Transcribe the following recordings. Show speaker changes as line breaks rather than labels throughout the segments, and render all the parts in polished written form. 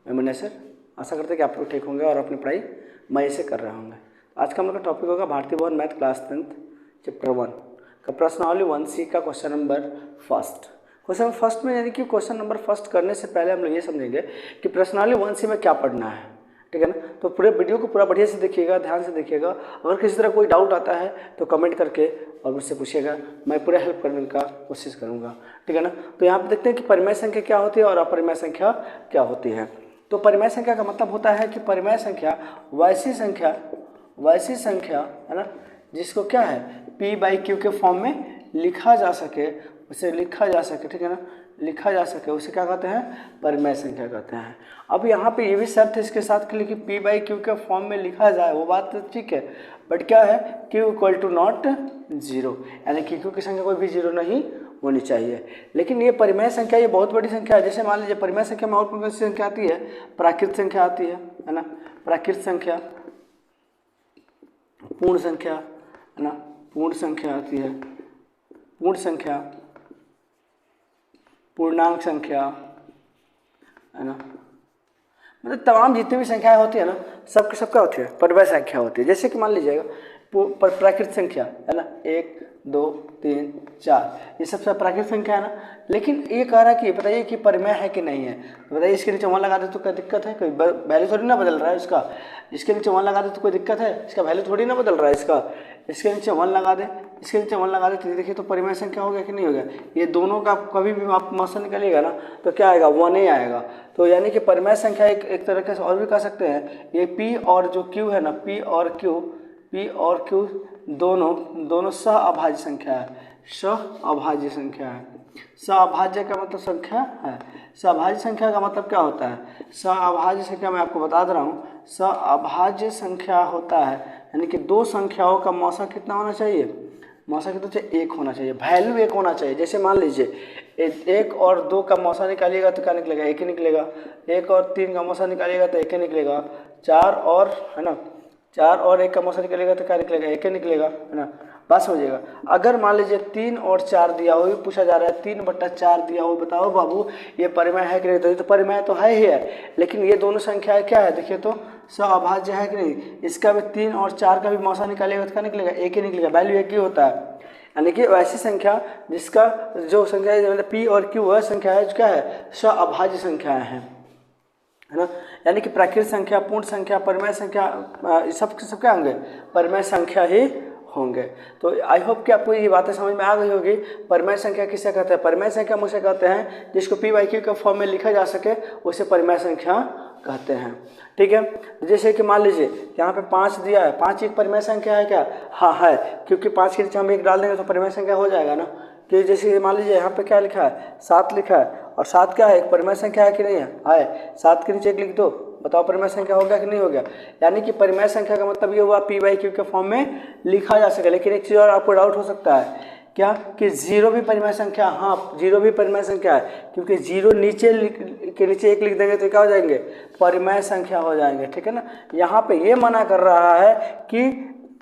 मैं मुन्नेसर आशा करते हैं कि आप लोग ठीक होंगे और अपनी पढ़ाई मज़े से कर रहे होंगे। आज का हम लोग का टॉपिक होगा भारतीय भवन मैथ क्लास 10 चैप्टर 1 का प्रश्नावली 1C का question number first. Question first में यानी कि क्वेश्चन नंबर फर्स्ट करने से पहले हम लोग ये समझेंगे कि प्रश्नावली 1C में क्या पढ़ना है, ठीक है ना। तो पूरे वीडियो को पूरा बढ़िया से देखिएगा, ध्यान से देखिएगा। अगर किसी तरह कोई डाउट आता है तो कमेंट करके और मुझसे पूछिएगा, मैं पूरा हेल्प करने का कोशिश करूँगा, ठीक है ना। तो यहाँ पे देखते हैं कि परिमेय संख्या क्या होती है और अपरिमेय संख्या क्या होती है। तो परिमेय संख्या का मतलब होता है कि परिमेय संख्या वैसी संख्या है ना जिसको क्या है p/q के फॉर्म में लिखा जा सके, उसे लिखा जा सके, ठीक है ना, लिखा जा सके, उसे क्या कहते हैं, परिमेय संख्या कहते हैं। अब यहाँ पे ये भी शर्त है इसके साथ के लिए कि p/q के फॉर्म में लिखा जाए, वो बात तो ठीक है, बट क्या है q = नॉट 0, यानी कि q की संख्या कोई भी 0 नहीं होनी चाहिए। लेकिन ये परिमेय संख्या ये बहुत बड़ी संख्या है। जैसे मान लीजिए परिमेय संख्या में और कौन सी संख्या आती है, प्राकृत संख्या आती है ना, प्राकृत संख्या, पूर्ण संख्या है ना, पूर्ण संख्या आती है, पूर्ण संख्या, पूर्णांक संख्या है ना, मतलब तमाम जितनी भी संख्याएं होती है ना सबकी सबका होती है परिमेय संख्या होती है। जैसे कि मान लीजिएगा प्राकृत संख्या है ना, 1 2 3 4 ये सब प्राकृत संख्या है ना। लेकिन ये कह रहा है कि बताइए कि परिमेय है कि नहीं है। तो बताइए इसके नीचे 1 लगा दे तो क्या दिक्कत है, कोई वैल्यू थोड़ी ना बदल रहा है इसका। इसके नीचे 1 लगा दे तो कोई दिक्कत है, इसका वैल्यू थोड़ी ना बदल रहा है इसका। इसके नीचे 1 लगा दे, इसके नीचे 1 लगा दे तो देखिए तो परिमेय संख्या हो गया कि नहीं हो गया। ये दोनों का कभी भी आप मासा निकालिएगा ना तो क्या आएगा, 1 ही आएगा। तो यानी कि परिमेय संख्या एक तरीके से और भी कह सकते हैं, ये p और जो q है ना, p और q दोनों सहअभाज्य संख्या है, सहअभाज्य संख्या है। सहअभाज्य का मतलब संख्या है। सहअभाज्य संख्या का मतलब क्या होता है, सहअभाज्य संख्या मैं आपको बता दे रहा हूँ। सहअभाज्य संख्या होता है यानी कि दो संख्याओं का मौसा कितना होना चाहिए, मौसा कितना चाहिए, 1 होना चाहिए, वैल्यू 1 होना चाहिए। जैसे मान लीजिए 1 और 2 का मौसा निकालिएगा तो क्या निकलेगा, 1 ही निकलेगा। 1 और 3 का मौसा निकालिएगा तो 1 ही निकलेगा। 4 और है ना, 4 और 1 का मौसा निकलेगा तो क्या निकलेगा, 1 ही निकलेगा, है ना, बस हो जाएगा। अगर मान लीजिए 3 और 4 दिया हो, पूछा जा रहा है 3/4 दिया हो, बताओ बाबू ये परिमेय है कि नहीं। तो ये तो परिमेय तो है ही है, लेकिन ये दोनों संख्याएं क्या है, देखिए तो सहअभाज्य है कि नहीं। इसका भी 3 और 4 का भी मौसा निकालेगा तो क्या निकलेगा, 1 ही निकलेगा, वैल्यू 1 ही होता है। यानी कि वैसी संख्या जिसका जो संख्या मतलब p और q वह संख्या है जो क्या है, सहअभाज्य संख्याएं हैं, है ना। यानी कि प्राकृत संख्या, पूर्ण संख्या, परिमेय संख्या सब क्या होंगे, परिमेय संख्या ही होंगे। तो आई होप कि आपको ये बातें समझ में आ गई होगी। परिमेय संख्या किसे कहते हैं, परिमेय संख्या मुझे कहते हैं जिसको p/q के फॉर्म में लिखा जा सके उसे परिमेय संख्या कहते हैं, ठीक है। जैसे कि मान लीजिए यहाँ पे 5 दिया है, 5 एक परिमेय संख्या है क्या, हाँ है, क्योंकि 5 के नीचे हम 1 डाल देंगे तो परिमेय संख्या हो जाएगा ना। कि जैसे मान लीजिए यहाँ पे क्या लिखा है, 7 लिखा है, और 7 क्या है, एक परिमेय संख्या है कि नहीं है, 7 के नीचे 1 लिख दो, बताओ परिमेय संख्या हो गया कि नहीं हो गया। यानी कि परिमेय संख्या का मतलब ये हुआ p/q के फॉर्म में लिखा जा सके। लेकिन एक चीज़ और आपको डाउट हो सकता है क्या, कि 0 भी परिमेय संख्या, हाँ 0 भी परिमेय संख्या है, क्योंकि 0 नीचे के नीचे 1 लिख देंगे तो क्या हो जाएंगे, परिमेय संख्या हो जाएंगे, ठीक है ना। यहाँ पे ये मना कर रहा है कि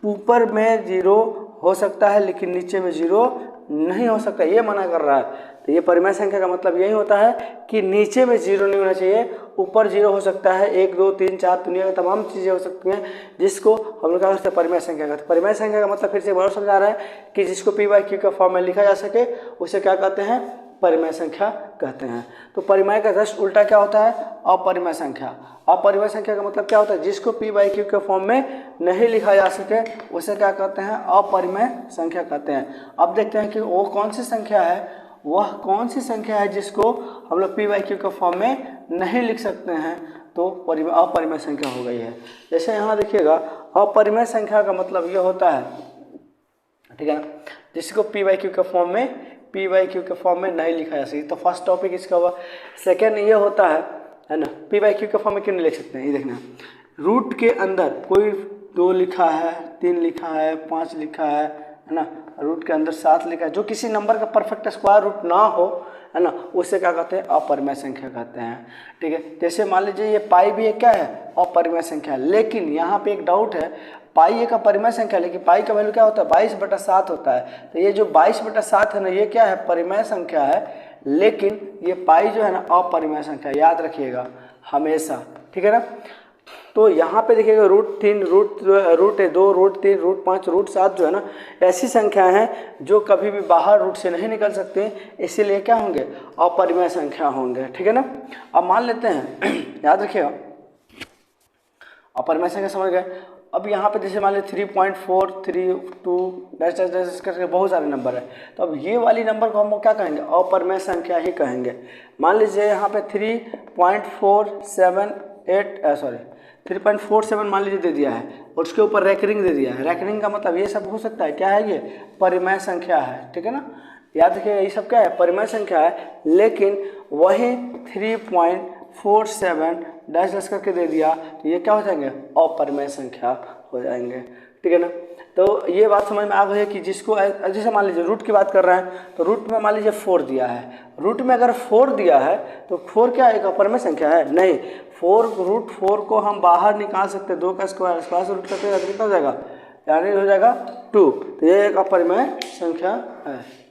ऊपर में 0 हो सकता है लेकिन नीचे में 0 नहीं हो सकता, ये मना कर रहा है। तो ये परिमेय संख्या का मतलब यही होता है कि नीचे में 0 नहीं होना चाहिए, ऊपर 0 हो सकता है। 1 2 3 4 दुनिया में तमाम चीज़ें हो सकती हैं जिसको हम लोग क्या करते हैं, परिमेय संख्या कहते हैं। परिमेय संख्या का मतलब फिर से बार समझा रहा है कि जिसको p/q के फॉर्म में लिखा जा सके उसे क्या कहते हैं, परिमेय संख्या कहते हैं। तो परिमेय का जस्ट उल्टा क्या होता है, अपरिमेय संख्या। अपरिमेय संख्या का मतलब क्या होता है, जिसको p/q के फॉर्म में नहीं लिखा जा सके उसे क्या कहते हैं, अपरिमेय संख्या कहते हैं। अब देखते हैं कि वो कौन सी संख्या है, वह कौन सी संख्या है जिसको हम लोग p/q के फॉर्म में नहीं लिख सकते हैं, तो अपरिमेय संख्या हो गई है। जैसे यहाँ देखिएगा अपरिमेय संख्या का मतलब ये होता है, ठीक है ना, जिसको p/q के फॉर्म में नहीं लिखा जा सके। तो फर्स्ट टॉपिक इसका हुआ। सेकेंड ये होता है ना, p/q के फॉर्म में क्यों नहीं लिख सकते हैं, ये देखना, रूट के अंदर कोई 2 लिखा है, 3 लिखा है, 5 लिखा है ना, रूट के अंदर 7 लिखा है, जो किसी नंबर का परफेक्ट स्क्वायर रूट ना हो, है ना, उसे क्या कहते हैं, अपरिमेय संख्या कहते हैं, ठीक है। जैसे मान लीजिए ये पाई भी एक क्या है, अपरिमेय संख्या। लेकिन यहाँ पे एक डाउट है, पाई एक अपरिमेय संख्या, लेकिन पाई का वैल्यू क्या होता है, 22/7 होता है। तो ये जो 22/7 है ना, ये क्या है, परिमेय संख्या है, लेकिन ये पाई जो है ना अपरिमेय संख्या, याद रखिएगा, हमेशा, ठीक है ना। तो यहाँ पे देखिएगा √3, √2, √3, √5, √7 जो है ना, ऐसी संख्या हैं जो कभी भी बाहर रूट से नहीं निकल सकते, इसीलिए क्या होंगे, अपरिमेय संख्या होंगे, ठीक है ना। अब मान लेते हैं याद रखिएगा, अपरिमेय संख्या समझ गए। अब यहाँ पे जैसे मान लीजिए 3.432 डैश डैश डैश करके बहुत सारे नंबर है, तो अब ये वाली नंबर को हम क्या कहेंगे, अपरिमेय संख्या ही कहेंगे। मान लीजिए यहाँ पे 3.47 मान लीजिए दे दिया है, और उसके ऊपर रैकरिंग दे दिया है। रैकरिंग का मतलब ये सब हो सकता है, क्या है ये, परिमेय संख्या है, ठीक है ना। याद रखिएगा ये सब क्या है, परिमेय संख्या है, लेकिन वही 3.47 डैश डैश करके दे दिया तो ये क्या हो जाएंगे, अपरिमेय संख्या हो जाएंगे, ठीक है ना। तो ये बात समझ में आ गई है कि जिसको जैसे मान लीजिए रूट की बात कर रहे हैं, तो रूट में मान लीजिए 4 दिया है, रूट में अगर 4 दिया है तो 4 क्या एक अपरिमेय संख्या है, नहीं, √4 को हम बाहर निकाल सकते हैं, 2 का स्क्वायर से रूट करते हैं कितना हो जाएगा, यानी हो जाएगा 2, तो ये एक अपरिमेय संख्या है,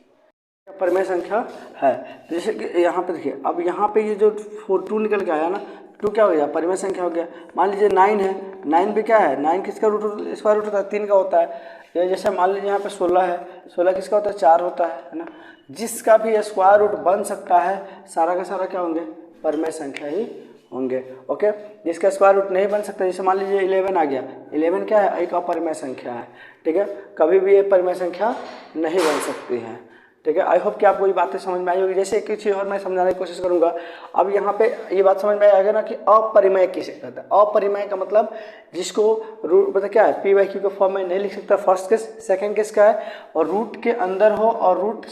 अपरिमेय संख्या है। जैसे कि यहाँ पे देखिए, अब यहाँ पे ये जो 2 निकल के आया ना, 2 क्या हो गया, परिमेय संख्या हो गया। मान लीजिए 9 है, 9 भी क्या है, 9 किसका स्क्वायर रूट होता है, 3 का होता है। या जैसे मान लीजिए यहाँ पे 16 है, 16 किसका होता है, 4 होता है ना। जिसका भी स्क्वायर रूट बन सकता है, सारा का सारा क्या होंगे, परिमेय संख्या ही होंगे, ओके। जिसका स्क्वायर रूट नहीं बन सकता, जैसे मान लीजिए 11 आ गया, 11 क्या है, एक अपरिमेय संख्या है, ठीक है, कभी भी ये परिमेय संख्या नहीं बन सकती है, ठीक है। आई होप कि आपको ये बातें समझ में आई होगी। जैसे एक चीज़ और मैं समझाने की कोशिश करूंगा। अब यहाँ पे ये बात समझ में आएगा ना कि अपरिमेय किसे कहता है। अपरिमेय का मतलब जिसको रूट मतलब क्या है, p/q के फॉर्म में नहीं लिख सकता, फर्स्ट केस। सेकंड केस क्या है, और रूट के अंदर हो और रूट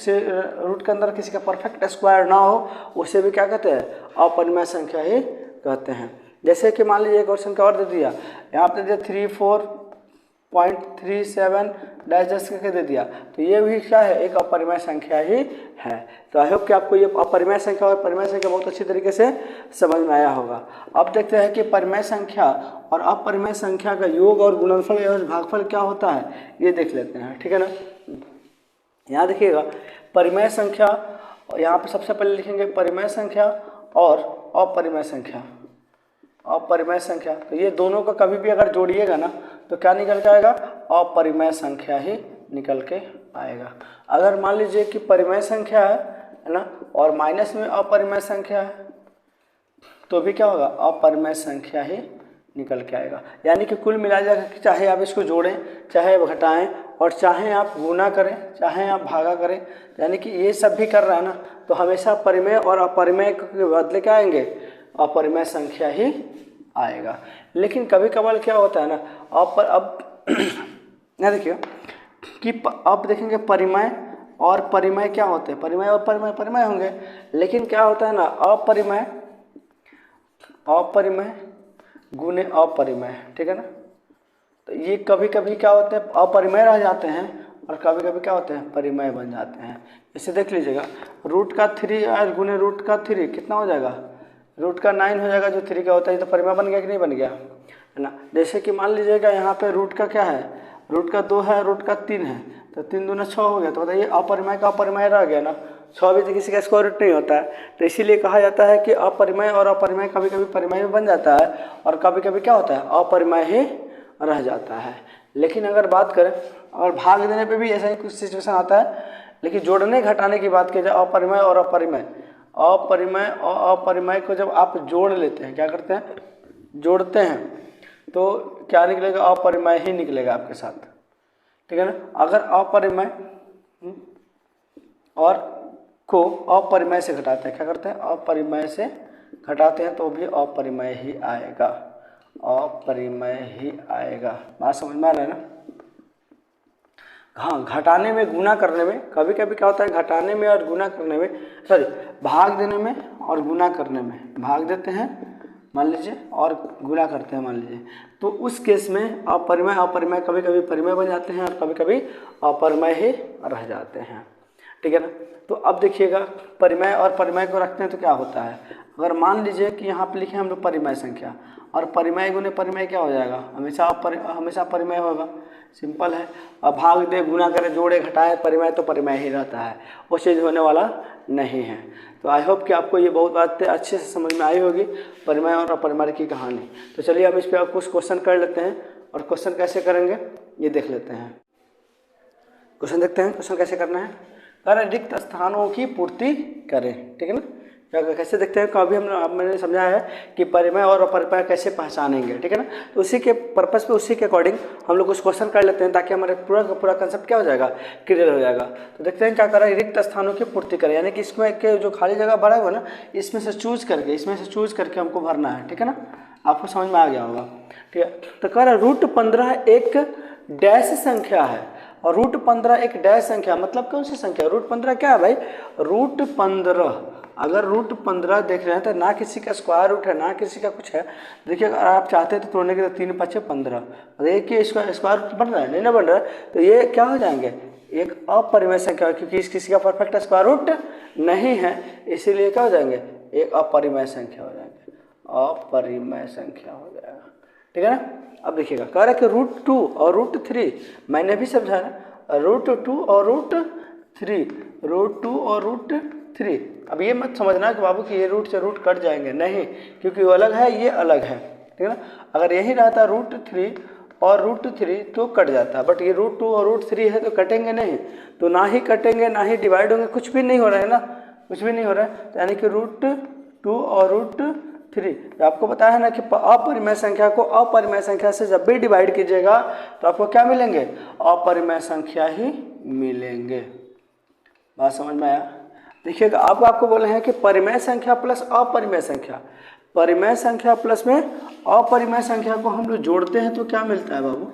के अंदर किसी का परफेक्ट स्क्वायर ना हो, उसे भी क्या कहते हैं, अपरिमेय संख्या ही कहते हैं। जैसे कि मान लीजिए एक और संख्या और दे दिया, यहाँ पे दे दिया 34.37 डैश डैश करके दे दिया, तो ये भी क्या है, एक अपरिमेय संख्या ही है। तो आई होप कि आपको ये अपरिमेय संख्या और परिमेय संख्या बहुत अच्छी तरीके से समझ में आया होगा। अब देखते हैं कि परिमेय संख्या और अपरिमेय संख्या का योग और गुणनफल या भागफल क्या होता है, ये देख लेते हैं, ठीक है ना। यहाँ देखिएगा परिमेय संख्या, यहाँ पे सबसे पहले लिखेंगे परिमेय संख्या और अपरिमेय संख्या। अपरिमेय संख्या, तो ये दोनों को कभी भी अगर जोड़िएगा ना तो क्या निकल के आएगा, अपरिमेय संख्या ही निकल के आएगा। अगर मान लीजिए कि परिमेय संख्या है ना, और माइनस में अपरिमेय संख्या है, तो भी क्या होगा, अपरिमेय संख्या ही निकल के आएगा। यानी कि कुल मिला जाकर चाहे आप इसको जोड़ें, चाहे आप घटाएं, और चाहे आप गुना करें, चाहे आप भागा करें, यानी कि ये सब भी कर रहा है ना, तो हमेशा परिमेय और अपरिमेय के बदले क्या आएंगे, अपरिमेय संख्या ही आएगा। लेकिन कभी कभार क्या होता है ना, अब ना देखिए कि अब देखेंगे परिमेय और परिमेय क्या होते हैं, परिमेय और परिमेय होंगे, लेकिन क्या होता है ना, अपरिमेय गुने अपरिमेय, ठीक है ना। तो ये कभी कभी क्या होते हैं, अपरिमेय रह जाते हैं, और कभी कभी क्या होते हैं, परिमेय बन जाते हैं। इसे देख लीजिएगा, √3 गुने √3 कितना हो जाएगा, √9 हो जाएगा, जो 3 का होता है। तो परिमेय बन गया कि नहीं बन गया, है ना। जैसे कि मान लीजिएगा यहाँ पे रूट का क्या है, रूट का 2 है, रूट का 3 है, तो 3 दूना 6 हो गया। तो बताइए अपरिमेय का अपरिमेय रह गया ना, 6 भी तो किसी का स्क्वायर रूट नहीं होता है। तो इसीलिए कहा जाता है कि अपरिमेय और अपरिमेय कभी कभी परिमेय में बन जाता है, और कभी कभी क्या होता है, अपरिमेय ही रह जाता है। लेकिन अगर बात करें, और भाग देने पे भी ऐसा ही कुछ सिचुएशन आता है, लेकिन जोड़ने घटाने की बात की जाए, अपरिमेय और अपरिमेय, अपरिमेय और अपरिमेय को जब आप जोड़ लेते हैं, क्या करते हैं, जोड़ते हैं, तो क्या निकलेगा, अपरिमेय ही निकलेगा आपके साथ, ठीक है ना। अगर अपरिमेय और को अपरिमेय से घटाते हैं, क्या करते हैं, अपरिमेय से घटाते हैं, तो भी अपरिमेय ही आएगा, अपरिमेय ही आएगा। बात समझ में आ रहा है ना। हाँ, घटाने में गुना करने में कभी कभी क्या होता है, घटाने में और गुना करने में, सॉरी भाग देने में और गुना करने में, भाग देते हैं मान लीजिए और गुना करते हैं मान लीजिए, तो उस केस में अपरिमेय अपरिमेय कभी कभी परिमेय बन जाते हैं, और कभी कभी अपरिमेय ही रह जाते हैं, ठीक है ना। तो अब देखिएगा परिमेय और परिमेय को रखते हैं तो क्या होता है, अगर मान लीजिए कि यहाँ पे लिखे हम लोग परिमेय संख्या, और परिमेय गुने परिमेय क्या हो जाएगा, हमेशा परिमेय होगा, सिंपल है। अब भाग दे गुना करे जोड़े घटाए परिमेय तो परिमेय ही रहता है, वो चीज़ होने वाला नहीं है। तो आई होप कि आपको ये बहुत बातें अच्छे से समझ में आई होगी, परिमेय और अपरिमेय की कहानी। तो चलिए अब इस पर कुछ क्वेश्चन कर लेते हैं, और क्वेश्चन कैसे करेंगे ये देख लेते हैं। क्वेश्चन देखते हैं, क्वेश्चन कैसे करना है। करें रिक्त स्थानों की पूर्ति करें, ठीक है ना। कैसे देखते हैं, कभी मैंने समझाया है कि परिमेय और अपरिमेय कैसे पहचानेंगे, ठीक है ना। तो उसी के पर्पस पे, उसी के अकॉर्डिंग हम लोग कुछ क्वेश्चन कर लेते हैं, ताकि हमारे पूरा का पूरा कंसेप्ट क्या हो जाएगा, क्लियर हो जाएगा। तो देखते हैं क्या करें, रिक्त स्थानों की पूर्ति करें, यानी कि इसमें के जो खाली जगह भरा हुआ ना, इसमें से चूज करके हमको भरना है, ठीक है ना। आपको समझ में आ गया होगा, ठीक है। तो कह रहा √15 एक डैश संख्या है, और √15 एक डैश संख्या मतलब कौन सी संख्या, √15 क्या है भाई, √15। अगर √15 देख रहे हैं तो ना किसी का स्क्वायर रूट है ना किसी का कुछ है। देखिए अगर आप चाहते हैं तो तोड़ने के लिए 3 × 5 = 15, और एक ही स्क्वायर रूट बन रहा है, नहीं ना बन रहा है, तो ये क्या हो जाएंगे, एक अपरिमेय संख्या, क्योंकि किसी का परफेक्ट स्क्वायर रूट नहीं है, इसीलिए क्या हो जाएंगे, एक अपरिमेय संख्या हो जाएंगे, अपरिमेय संख्या हो जाएगा, ठीक है ना। अब देखिएगा कह रहा है कि √2 और √3, मैंने भी समझा ना, √2 और √2 और √3। अब ये मत समझना कि बाबू कि ये रूट से रूट कट जाएंगे, नहीं, क्योंकि वो अलग है ये अलग है, ठीक है ना। अगर यही रहता √3 और √3 तो कट जाता, बट ये √2 और √3 है तो कटेंगे नहीं, तो ना ही कटेंगे ना ही डिवाइड होंगे, कुछ भी नहीं हो रहा है ना, कुछ भी नहीं हो रहा है। तो यानी कि √2 और √3, आपको पता है ना कि अपरिमेय संख्या को अपरिमेय संख्या से जब भी डिवाइड कीजिएगा तो आपको क्या मिलेंगे, अपरिमेय संख्या ही मिलेंगे। बात समझ में आया। देखिएगा अब आपको बोले हैं कि परिमेय संख्या प्लस अपरिमेय संख्या, परिमेय संख्या प्लस में अपरिमेय संख्या को हम लोग जोड़ते हैं तो क्या मिलता है बाबू,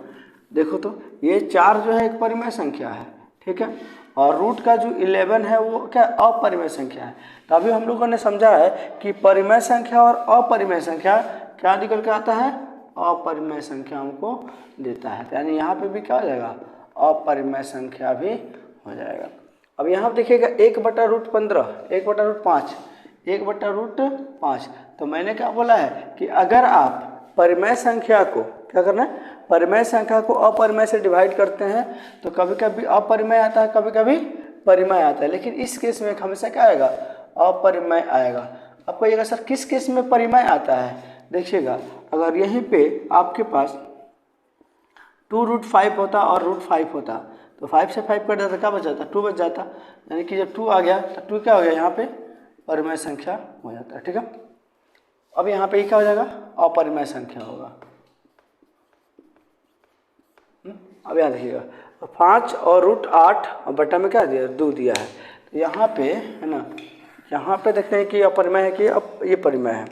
देखो तो ये 4 जो है एक परिमेय संख्या है, ठीक है, और रूट का जो 11 है वो क्या अपरिमेय संख्या है। तो अभी हम लोगों ने समझा है कि परिमेय संख्या और अपरिमेय संख्या क्या निकल के आता है, अपरिमेय संख्या हमको देता है। तो यानी यहाँ पे भी क्या हो जाएगा, अपरिमेय संख्या भी हो जाएगा। अब यहाँ पर देखिएगा 1/√15, 1/5, 1/5। तो मैंने क्या बोला है कि अगर आप परिमेय संख्या को क्या करना है, परिमेय संख्या को अपरिमेय से डिवाइड करते हैं तो कभी कभी अपरिमेय आता है, कभी कभी परिमेय आता है, लेकिन इस केस में हमेशा क्या आएगा, अपरिमेय आएगा। अब कहिएगा सर किस केस में परिमेय आता है, देखिएगा अगर यहीं पे आपके पास 2√5 होता और √5 होता तो 5 से 5 कट जाता, क्या बच जाता, 2 बच जाता, यानी कि जब 2 आ गया तो 2 क्या हो गया, यहाँ पे परिमेय संख्या हो जाता है, ठीक है। अब यहाँ पे क्या हो जाएगा, अपरिमेय संख्या होगा। अब यहाँ देखिएगा 5 और √8 और बटा में क्या दिया, 2 दिया है, तो यहाँ पे है ना, यहाँ पे देखते हैं कि अपरिमेय है कि अब ये परिमेय है।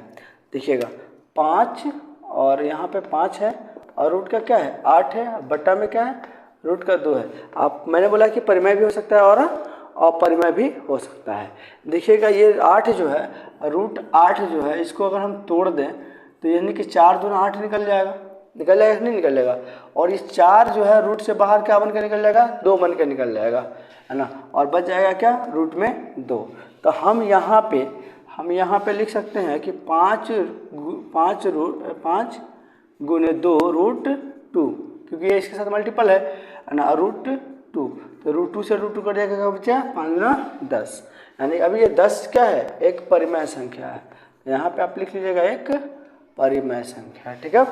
देखिएगा 5 और यहाँ पे 5 है और रूट का क्या है 8 है, बटा में क्या है रूट का 2 है। आप मैंने बोला कि परिमेय भी हो सकता है और अपरिमेय भी हो सकता है। देखिएगा ये 8 जो है, √8 जो है, इसको अगर हम तोड़ दें तो यानी कि 4 दूना 8 निकल जाएगा, नहीं निकल जाएगा, और ये 4 जो है रूट से बाहर क्या बन के निकल जाएगा, 2 बन के निकल जाएगा, है ना, और बच जाएगा क्या रूट में 2। तो हम यहाँ पे लिख सकते हैं कि 5 × 2 √2, क्योंकि ये इसके साथ मल्टीपल है ना, √2, तो √2 से √2 कट जाएगा, क्या बचा 5 × 10, यानी अभी ये 10 क्या है, एक परिमेय संख्या है। यहाँ पे आप लिख लीजिएगा एक परिमेय संख्या, ठीक है।